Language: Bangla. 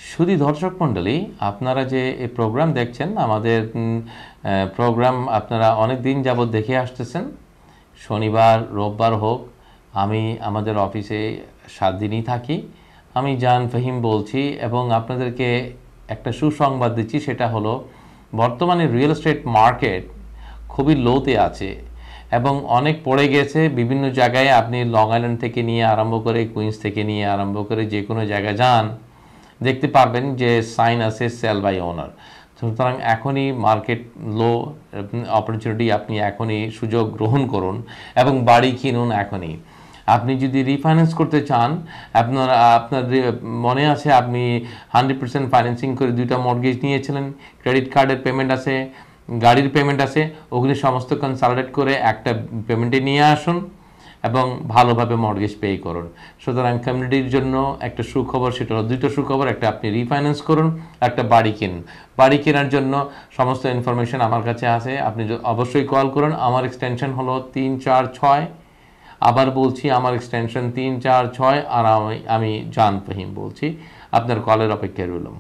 শুধু দর্শক মণ্ডলী, আপনারা যে এই প্রোগ্রাম দেখছেন, আমাদের প্রোগ্রাম আপনারা অনেক দিন যাবৎ দেখে আসতেছেন। শনিবার রোববার হোক, আমি আমাদের অফিসে 7 দিনই থাকি। আমি জান ফাহিম বলছি এবং আপনাদেরকে একটা সুসংবাদ দিচ্ছি, সেটা হলো বর্তমানে রিয়েল এস্টেট মার্কেট খুবই লোতে আছে এবং অনেক পড়ে গেছে। বিভিন্ন জায়গায় আপনি লং আইল্যান্ড থেকে নিয়ে আরম্ভ করে, কুইন্স থেকে নিয়ে আরম্ভ করে যে কোনো জায়গায় যান, দেখতে পারবেন যে সাইন আছে সেল বাই ওনার। সুতরাং এখনই মার্কেট লো, অপরচুনিটি, আপনি এখনই সুযোগ গ্রহণ করুন এবং বাড়ি কিনুন এখনই। আপনি যদি রিফাইন্যান্স করতে চান, আপনার মনে আছে আপনি 100% ফাইন্যান্সিং করে 2টা মর্গেজ নিয়েছিলেন, ক্রেডিট কার্ডের পেমেন্ট আছে, গাড়ির পেমেন্ট আছে, ওগুলি সমস্ত কনসালটেট করে একটা পেমেন্টে নিয়ে আসুন এবং ভালোভাবে মর্গেজ পে করুন। সুতরাং কমিউনিটির জন্য একটা সুখবর, সেটা হলো 2টা সুখবর। একটা, আপনি রিফাইন্যান্স করুন, একটা বাড়ি কিনুন। বাড়ি কেনার জন্য সমস্ত ইনফরমেশন আমার কাছে আছে, আপনি অবশ্যই কল করুন। আমার এক্সটেনশন হলো 346। আবার বলছি, আমার এক্সটেনশন 346, আর আমি জান ফাহিম বলছি। আপনার কলের অপেক্ষায় রইলাম।